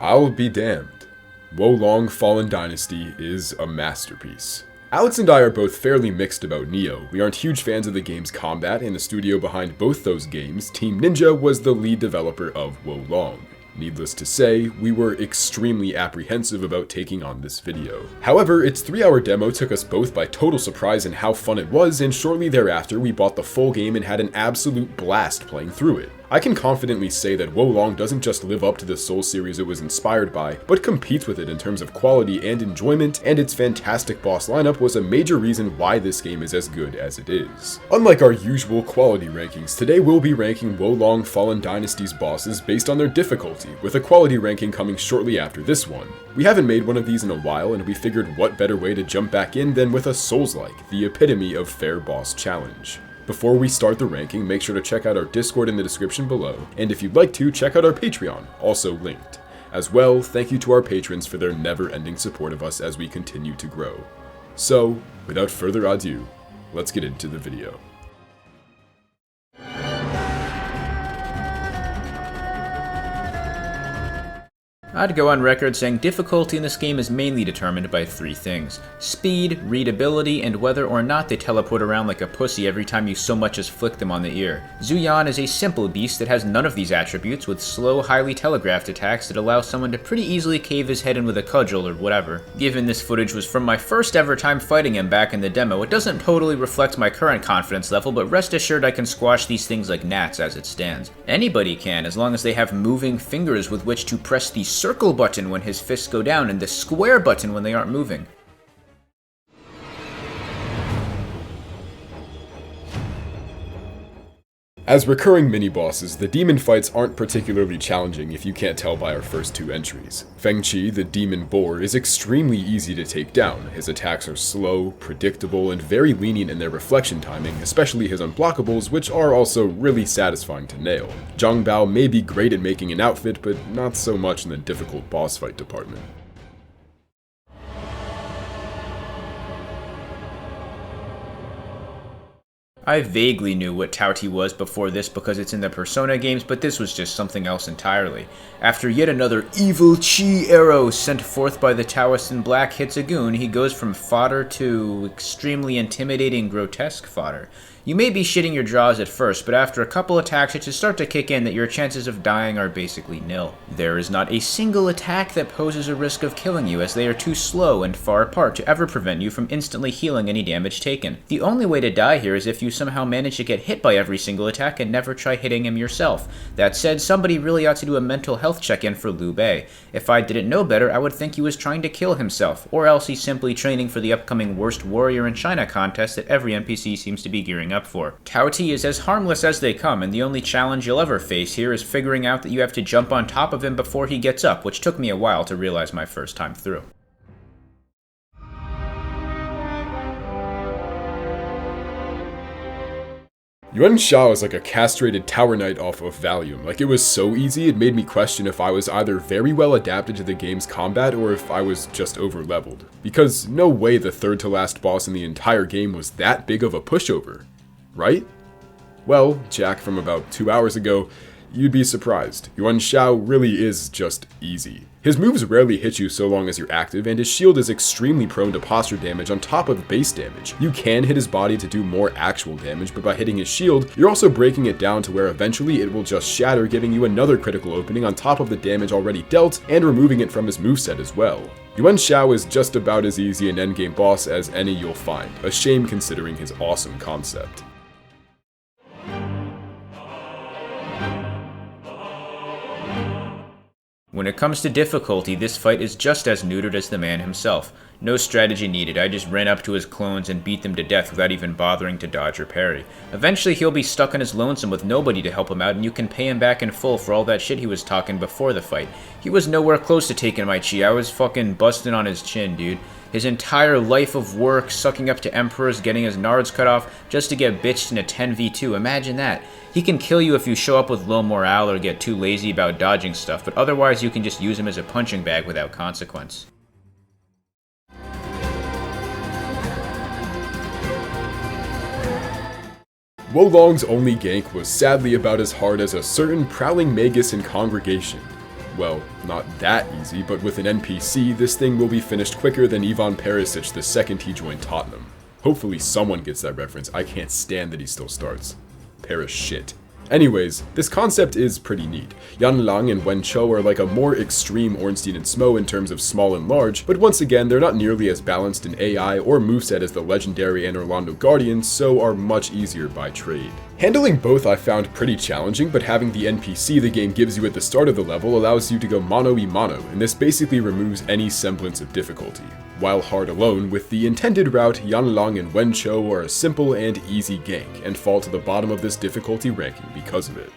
I'll be damned. Wolong Fallen Dynasty is a masterpiece. Alex and I are both fairly mixed about Nioh. We aren't huge fans of the game's combat, and the studio behind both those games, Team Ninja, was the lead developer of Wolong. Needless to say, we were extremely apprehensive about taking on this video. However, its 3-hour demo took us both by total surprise in how fun it was, and shortly thereafter we bought the full game and had an absolute blast playing through it. I can confidently say that Wolong doesn't just live up to the Souls series it was inspired by, but competes with it in terms of quality and enjoyment, and its fantastic boss lineup was a major reason why this game is as good as it is. Unlike our usual quality rankings, today we'll be ranking Wolong Fallen Dynasty's bosses based on their difficulty, with a quality ranking coming shortly after this one. We haven't made one of these in a while, and we figured what better way to jump back in than with a Souls-like, the epitome of fair boss challenge. Before we start the ranking, make sure to check out our Discord in the description below, and if you'd like to, check out our Patreon, also linked. As well, thank you to our patrons for their never-ending support of us as we continue to grow. So, without further ado, let's get into the video. I'd go on record saying difficulty in this game is mainly determined by 3 things: speed, readability, and whether or not they teleport around like a pussy every time you so much as flick them on the ear. Zuyan is a simple beast that has none of these attributes, with slow, highly telegraphed attacks that allow someone to pretty easily cave his head in with a cudgel or whatever. Given this footage was from my first ever time fighting him back in the demo, it doesn't totally reflect my current confidence level, but rest assured I can squash these things like gnats as it stands. Anybody can, as long as they have moving fingers with which to press the circle button when his fists go down and the square button when they aren't moving. As recurring mini-bosses, the demon fights aren't particularly challenging if you can't tell by our first 2 entries. Feng Qi, the demon boar, is extremely easy to take down. His attacks are slow, predictable, and very lenient in their reflection timing, especially his unblockables, which are also really satisfying to nail. Zhang Bao may be great at making an outfit, but not so much in the difficult boss fight department. I vaguely knew what Tao Ti was before this because it's in the Persona games, but this was just something else entirely. After yet another evil chi arrow sent forth by the Taoist in black hits a goon, he goes from fodder to extremely intimidating, grotesque fodder. You may be shitting your jaws at first, but after a couple attacks it should start to kick in that your chances of dying are basically nil. There is not a single attack that poses a risk of killing you, as they are too slow and far apart to ever prevent you from instantly healing any damage taken. The only way to die here is if you somehow manage to get hit by every single attack and never try hitting him yourself. That said, somebody really ought to do a mental health check-in for Liu Bei. If I didn't know better, I would think he was trying to kill himself, or else he's simply training for the upcoming Worst Warrior in China contest that every NPC seems to be gearing up for. Tao Ti is as harmless as they come, and the only challenge you'll ever face here is figuring out that you have to jump on top of him before he gets up, which took me a while to realize my first time through. Yuan Shao is like a castrated tower knight off of Valium. Like, it was so easy it made me question if I was either very well adapted to the game's combat or if I was just over-leveled. Because no way the third to last boss in the entire game was that big of a pushover, right? Well, Jack, from about 2 hours ago, you'd be surprised. Yuan Shao really is just easy. His moves rarely hit you so long as you're active, and his shield is extremely prone to posture damage on top of base damage. You can hit his body to do more actual damage, but by hitting his shield, you're also breaking it down to where eventually it will just shatter, giving you another critical opening on top of the damage already dealt, and removing it from his moveset as well. Yuan Shao is just about as easy an endgame boss as any you'll find, a shame considering his awesome concept. When it comes to difficulty, this fight is just as neutered as the man himself. No strategy needed, I just ran up to his clones and beat them to death without even bothering to dodge or parry. Eventually he'll be stuck on his lonesome with nobody to help him out, and you can pay him back in full for all that shit he was talking before the fight. He was nowhere close to taking my chi, I was fucking busting on his chin, dude. His entire life of work, sucking up to emperors, getting his nards cut off, just to get bitched in a 10v2, imagine that. He can kill you if you show up with low morale or get too lazy about dodging stuff, but otherwise you can just use him as a punching bag without consequence. Wolong's only gank was sadly about as hard as a certain prowling magus in Congregation. well, not that easy, but with an NPC, this thing will be finished quicker than Ivan Perisic the second he joined Tottenham. Hopefully someone gets that reference. I can't stand that he still starts. Paris shit. Anyways, this concept is pretty neat. Yan Lang and Wen Chou are like a more extreme Ornstein and Smo in terms of small and large, but once again, they're not nearly as balanced in AI or moveset as the legendary and Orlando Guardians, so are much easier by trade. Handling both I found pretty challenging, but having the NPC the game gives you at the start of the level allows you to go mano-y-mano, and this basically removes any semblance of difficulty. While hard alone, with the intended route, Yan Lang and Wen Chou are a simple and easy gank, and fall to the bottom of this difficulty ranking because of it.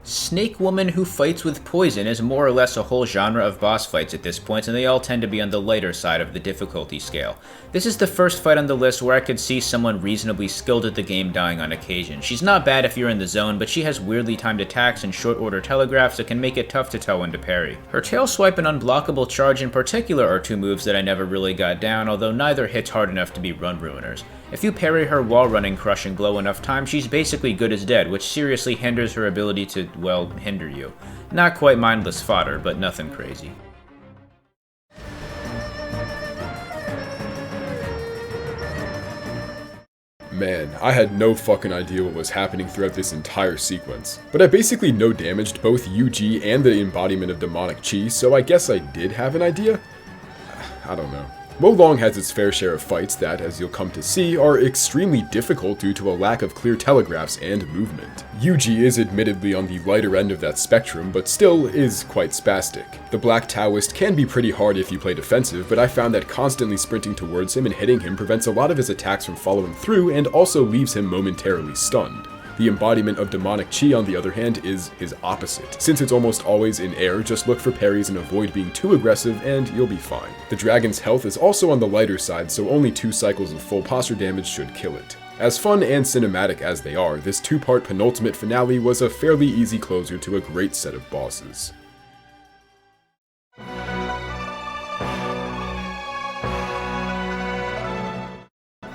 Snake Woman Who Fights with Poison is more or less a whole genre of boss fights at this point, and they all tend to be on the lighter side of the difficulty scale. This is the first fight on the list where I could see someone reasonably skilled at the game dying on occasion. She's not bad if you're in the zone, but she has weirdly timed attacks and short order telegraphs that can make it tough to tell when to parry. Her tail swipe and unblockable charge in particular are two moves that I never really got down, although neither hits hard enough to be run ruiners. If you parry her while running Crushing Blow enough times, she's basically good as dead, which seriously hinders her ability to, well, hinder you. Not quite mindless fodder, but nothing crazy. Man, I had no fucking idea what was happening throughout this entire sequence. But I basically no-damaged both UG and the embodiment of demonic chi, so I guess I did have an idea? I don't know. Wo Long has its fair share of fights that, as you'll come to see, are extremely difficult due to a lack of clear telegraphs and movement. Yuji is admittedly on the lighter end of that spectrum, but still is quite spastic. The Black Taoist can be pretty hard if you play defensive, but I found that constantly sprinting towards him and hitting him prevents a lot of his attacks from following through and also leaves him momentarily stunned. The embodiment of demonic chi, on the other hand, is his opposite. Since it's almost always in air, just look for parries and avoid being too aggressive and you'll be fine. The dragon's health is also on the lighter side, so only 2 cycles of full posture damage should kill it. As fun and cinematic as they are, this 2-part penultimate finale was a fairly easy closer to a great set of bosses.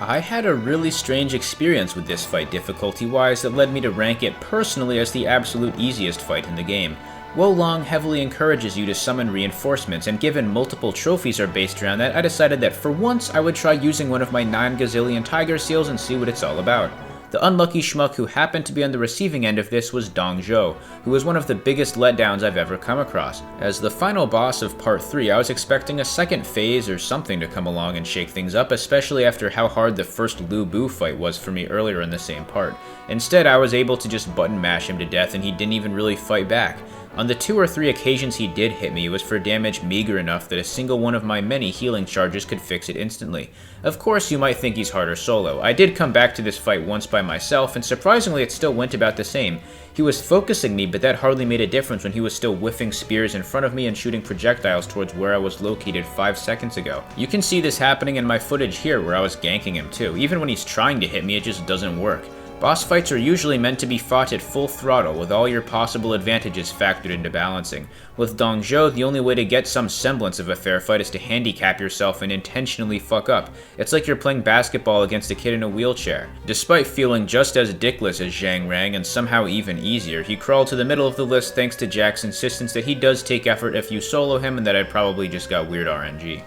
I had a really strange experience with this fight difficulty-wise that led me to rank it personally as the absolute easiest fight in the game. Wo Long heavily encourages you to summon reinforcements, and given multiple trophies are based around that, I decided that for once I would try using one of my 9 gazillion tiger seals and see what it's all about. The unlucky schmuck who happened to be on the receiving end of this was Dong Zhou, who was one of the biggest letdowns I've ever come across. As the final boss of Part 3, I was expecting a second phase or something to come along and shake things up, especially after how hard the first Lu Bu fight was for me earlier in the same part. Instead, I was able to just button mash him to death and he didn't even really fight back. On the 2 or 3 occasions he did hit me, it was for damage meager enough that a single one of my many healing charges could fix it instantly. Of course, you might think he's harder solo. I did come back to this fight once by myself, and surprisingly it still went about the same. He was focusing me, but that hardly made a difference when he was still whiffing spears in front of me and shooting projectiles towards where I was located 5 seconds ago. You can see this happening in my footage here where I was ganking him too. Even when he's trying to hit me, it just doesn't work. Boss fights are usually meant to be fought at full throttle, with all your possible advantages factored into balancing. With Dong Zhou, the only way to get some semblance of a fair fight is to handicap yourself and intentionally fuck up. It's like you're playing basketball against a kid in a wheelchair. Despite feeling just as dickless as Zhang Rang and somehow even easier, he crawled to the middle of the list thanks to Jack's insistence that he does take effort if you solo him and that I probably just got weird RNG.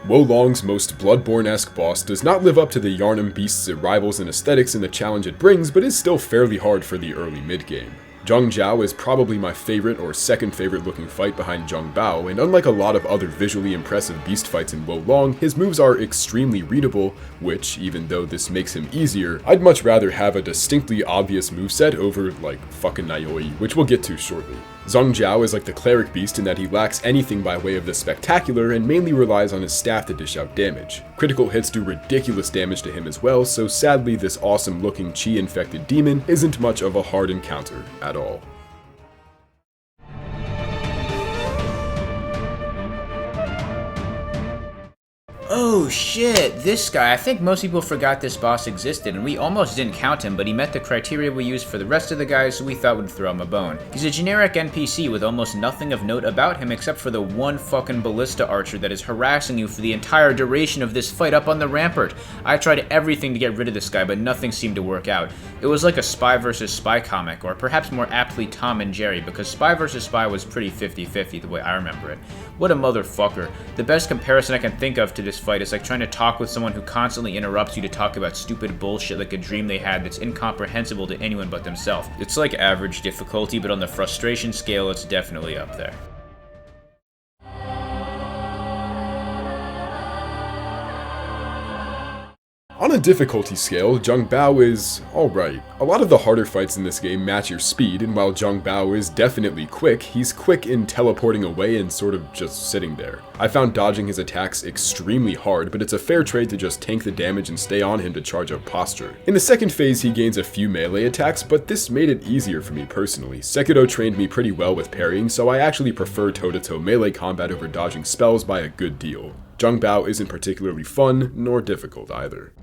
Wo Long's most Bloodborne-esque boss does not live up to the Yharnam beasts it rivals in aesthetics and the challenge it brings, but is still fairly hard for the early mid-game. Zhang Jiao is probably my favorite or second favorite looking fight behind Zhang Bao, and unlike a lot of other visually impressive beast fights in Wo Long, his moves are extremely readable, which, even though this makes him easier, I'd much rather have a distinctly obvious moveset over, like, fucking Nayoi, which we'll get to shortly. Zhang Jiao is like the cleric beast in that he lacks anything by way of the spectacular and mainly relies on his staff to dish out damage. Critical hits do ridiculous damage to him as well, so sadly this awesome looking chi-infected demon isn't much of a hard encounter at all. Oh shit, this guy, I think most people forgot this boss existed, and we almost didn't count him, but he met the criteria we used for the rest of the guys, so we thought we'd throw him a bone. He's a generic NPC with almost nothing of note about him except for the one fucking ballista archer that is harassing you for the entire duration of this fight up on the rampart. I tried everything to get rid of this guy, but nothing seemed to work out. It was like a Spy vs. Spy comic, or perhaps more aptly Tom and Jerry, because Spy vs. Spy was pretty 50-50 the way I remember it. What a motherfucker. The best comparison I can think of to this fight is like trying to talk with someone who constantly interrupts you to talk about stupid bullshit like a dream they had that's incomprehensible to anyone but themselves. It's like average difficulty, but on the frustration scale, it's definitely up there. On a difficulty scale, Zheng Bao is alright. A lot of the harder fights in this game match your speed, and while Zheng Bao is definitely quick, he's quick in teleporting away and sort of just sitting there. I found dodging his attacks extremely hard, but it's a fair trade to just tank the damage and stay on him to charge up posture. In the second phase, he gains a few melee attacks, but this made it easier for me personally. Sekiro trained me pretty well with parrying, so I actually prefer toe-to-toe melee combat over dodging spells by a good deal. Zheng Bao isn't particularly fun, nor difficult either.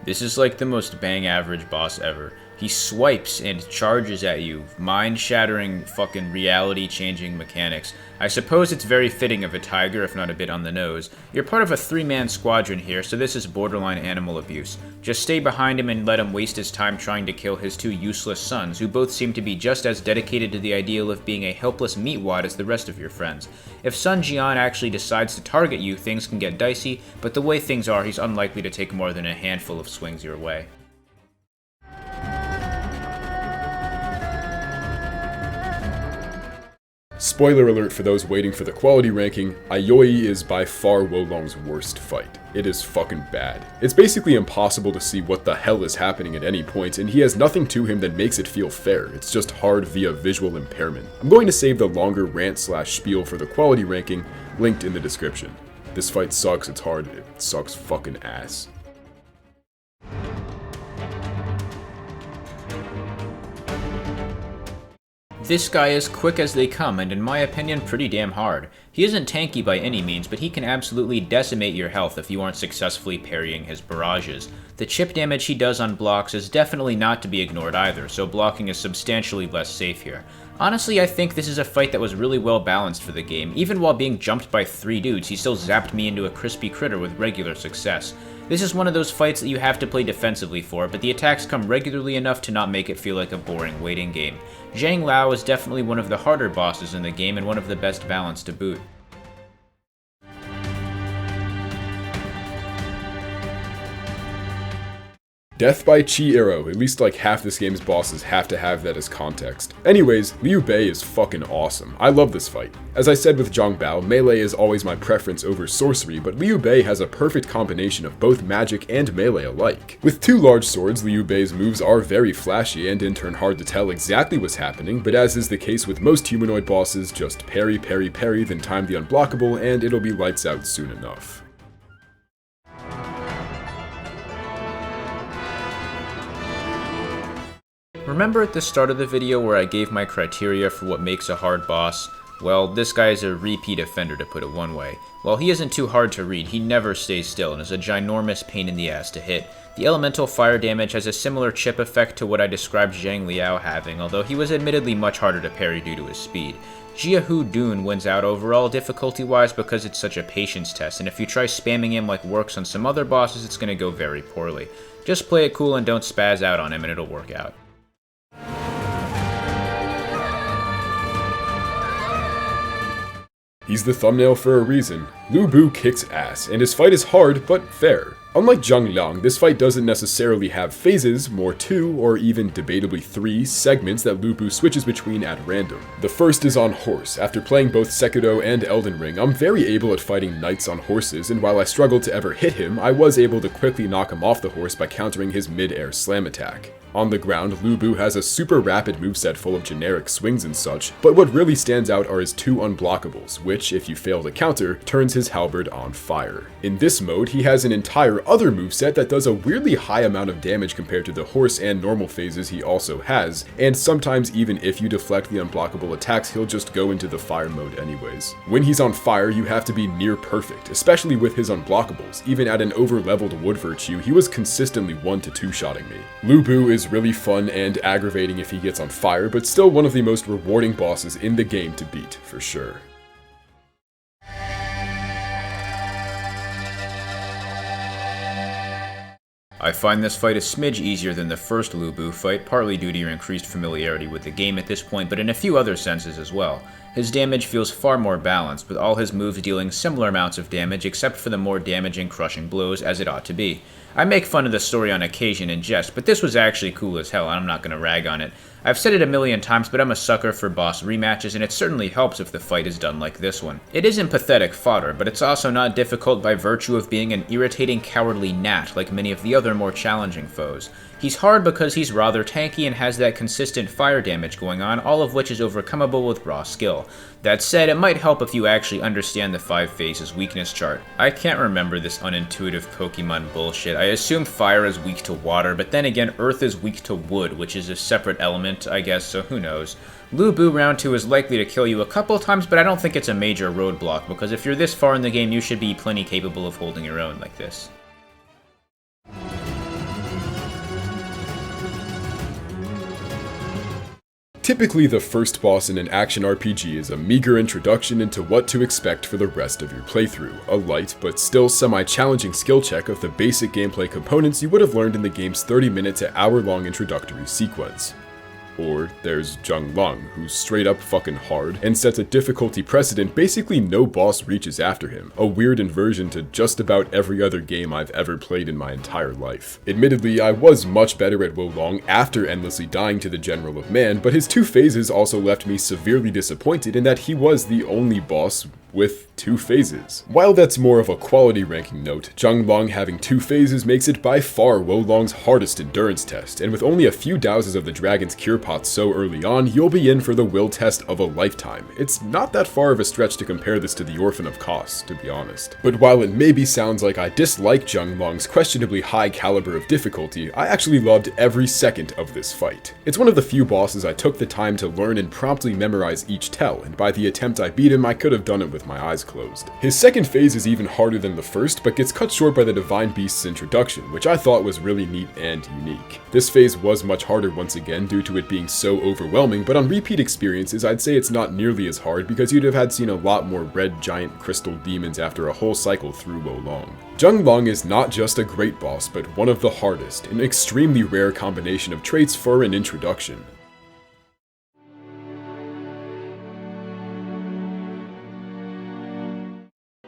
This is like the most bang average boss ever. He swipes and charges at you, mind-shattering fucking reality-changing mechanics. I suppose it's very fitting of a tiger, if not a bit on the nose. You're part of a 3-man squadron here, so this is borderline animal abuse. Just stay behind him and let him waste his time trying to kill his 2 useless sons, who both seem to be just as dedicated to the ideal of being a helpless meatwad as the rest of your friends. If Sun Jian actually decides to target you, things can get dicey, but the way things are, he's unlikely to take more than a handful of swings your way. Spoiler alert for those waiting for the quality ranking, Aoi is by far Wolong's worst fight. It is fucking bad. It's basically impossible to see what the hell is happening at any point, and he has nothing to him that makes it feel fair. It's just hard via visual impairment. I'm going to save the longer rant/spiel for the quality ranking, linked in the description. This fight sucks, it's hard, it sucks fucking ass. This guy is quick as they come, and in my opinion, pretty damn hard. He isn't tanky by any means, but he can absolutely decimate your health if you aren't successfully parrying his barrages. The chip damage he does on blocks is definitely not to be ignored either, so blocking is substantially less safe here. Honestly, I think this is a fight that was really well balanced for the game. Even while being jumped by 3 dudes, he still zapped me into a crispy critter with regular success. This is one of those fights that you have to play defensively for, but the attacks come regularly enough to not make it feel like a boring waiting game. Zhang Lao is definitely one of the harder bosses in the game and one of the best balanced to boot. Death by Chi Arrow, at least like half this game's bosses have to have that as context. Anyways, Liu Bei is fucking awesome. I love this fight. As I said with Zhang Bao, melee is always my preference over sorcery, but Liu Bei has a perfect combination of both magic and melee alike. With 2 large swords, Liu Bei's moves are very flashy and in turn hard to tell exactly what's happening, but as is the case with most humanoid bosses, just parry, parry, parry, then time the unblockable, and it'll be lights out soon enough. Remember at the start of the video where I gave my criteria for what makes a hard boss? Well, this guy is a repeat offender, to put it one way. While he isn't too hard to read, he never stays still and is a ginormous pain in the ass to hit. The elemental fire damage has a similar chip effect to what I described Zhang Liao having, although he was admittedly much harder to parry due to his speed. Jiahu Dun wins out overall difficulty-wise because it's such a patience test, and if you try spamming him like works on some other bosses, it's going to go very poorly. Just play it cool and don't spaz out on him and it'll work out. He's the thumbnail for a reason. Lu Bu kicks ass, and his fight is hard, but fair. Unlike Zhang Liang, this fight doesn't necessarily have phases, more 2, or even debatably 3, segments that Lu Bu switches between at random. The first is on horse. After playing both Sekiro and Elden Ring, I'm very able at fighting knights on horses, and while I struggled to ever hit him, I was able to quickly knock him off the horse by countering his mid-air slam attack. On the ground, Lu Bu has a super rapid moveset full of generic swings and such, but what really stands out are his 2 unblockables, which, if you fail to counter, turns his halberd on fire. In this mode, he has an entire other moveset that does a weirdly high amount of damage compared to the horse and normal phases he also has, and sometimes even if you deflect the unblockable attacks, he'll just go into the fire mode anyways. When he's on fire, you have to be near perfect, especially with his unblockables. Even at an over-leveled Wood Virtue, he was consistently 1 to 2-shotting me. Lu Bu is really fun and aggravating if he gets on fire, but still one of the most rewarding bosses in the game to beat, for sure. I find this fight a smidge easier than the first Lu Bu fight, partly due to your increased familiarity with the game at this point, but in a few other senses as well. His damage feels far more balanced, with all his moves dealing similar amounts of damage except for the more damaging crushing blows, as it ought to be. I make fun of the story on occasion in jest, but this was actually cool as hell, and I'm not going to rag on it. I've said it a million times, but I'm a sucker for boss rematches, and it certainly helps if the fight is done like this one. It isn't pathetic fodder, but it's also not difficult by virtue of being an irritating, cowardly gnat like many of the other more challenging foes. He's hard because he's rather tanky and has that consistent fire damage going on, all of which is overcomeable with raw skill. That said, it might help if you actually understand the 5 phases weakness chart. I can't remember this unintuitive Pokemon bullshit. I assume fire is weak to water, but then again earth is weak to wood, which is a separate element, I guess, so who knows. Lu Bu round 2 is likely to kill you a couple times, but I don't think it's a major roadblock, because if you're this far in the game, you should be plenty capable of holding your own like this. Typically, the first boss in an action RPG is a meager introduction into what to expect for the rest of your playthrough, a light but still semi-challenging skill check of the basic gameplay components you would have learned in the game's 30-minute to hour-long introductory sequence. Or there's Zheng Long, who's straight up fucking hard, and sets a difficulty precedent basically no boss reaches after him, a weird inversion to just about every other game I've ever played in my entire life. Admittedly, I was much better at Wo Long after endlessly dying to the General of Man, but his 2 phases also left me severely disappointed in that he was the only boss with 2 phases. While that's more of a quality ranking note, Zheng Long having 2 phases makes it by far Wo Long's hardest endurance test, and with only a few douses of the Dragon's Cure Pot so early on, you'll be in for the will test of a lifetime. It's not that far of a stretch to compare this to the Orphan of Kos, to be honest. But while it maybe sounds like I dislike Zheng Long's questionably high caliber of difficulty, I actually loved every second of this fight. It's one of the few bosses I took the time to learn and promptly memorize each tell, and by the attempt I beat him, I could have done it with my eyes closed. His second phase is even harder than the first, but gets cut short by the Divine Beast's introduction, which I thought was really neat and unique. This phase was much harder once again due to it being so overwhelming, but on repeat experiences I'd say it's not nearly as hard because you'd have had seen a lot more red giant crystal demons after a whole cycle through Wo Long. Zheng Long is not just a great boss, but one of the hardest, an extremely rare combination of traits for an introduction.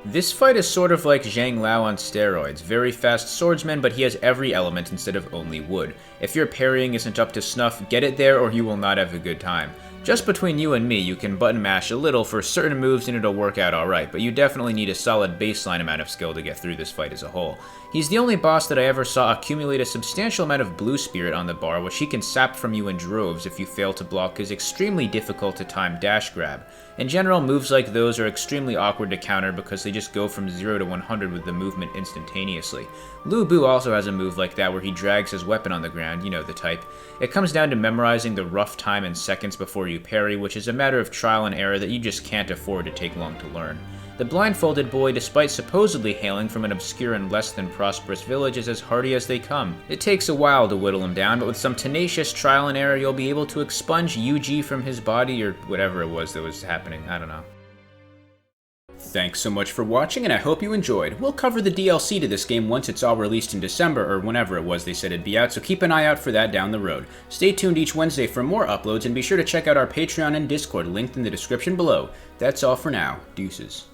This fight is sort of like Zhang Lao on steroids, very fast swordsman, but he has every element instead of only wood. If your parrying isn't up to snuff, get it there or you will not have a good time. Just between you and me, you can button mash a little for certain moves and it'll work out alright, but you definitely need a solid baseline amount of skill to get through this fight as a whole. He's the only boss that I ever saw accumulate a substantial amount of blue spirit on the bar, which he can sap from you in droves if you fail to block his extremely difficult to time dash grab. In general, moves like those are extremely awkward to counter because they just go from 0 to 100 with the movement instantaneously. Lu Bu also has a move like that where he drags his weapon on the ground, you know the type. It comes down to memorizing the rough time in seconds before you parry, which is a matter of trial and error that you just can't afford to take long to learn. The blindfolded boy, despite supposedly hailing from an obscure and less than prosperous village, is as hardy as they come. It takes a while to whittle him down, but with some tenacious trial and error you'll be able to expunge UG from his body, or whatever it was that was happening, I don't know. Thanks so much for watching, and I hope you enjoyed. We'll cover the DLC to this game once it's all released in December, or whenever it was they said it'd be out, so keep an eye out for that down the road. Stay tuned each Wednesday for more uploads, and be sure to check out our Patreon and Discord linked in the description below. That's all for now. Deuces.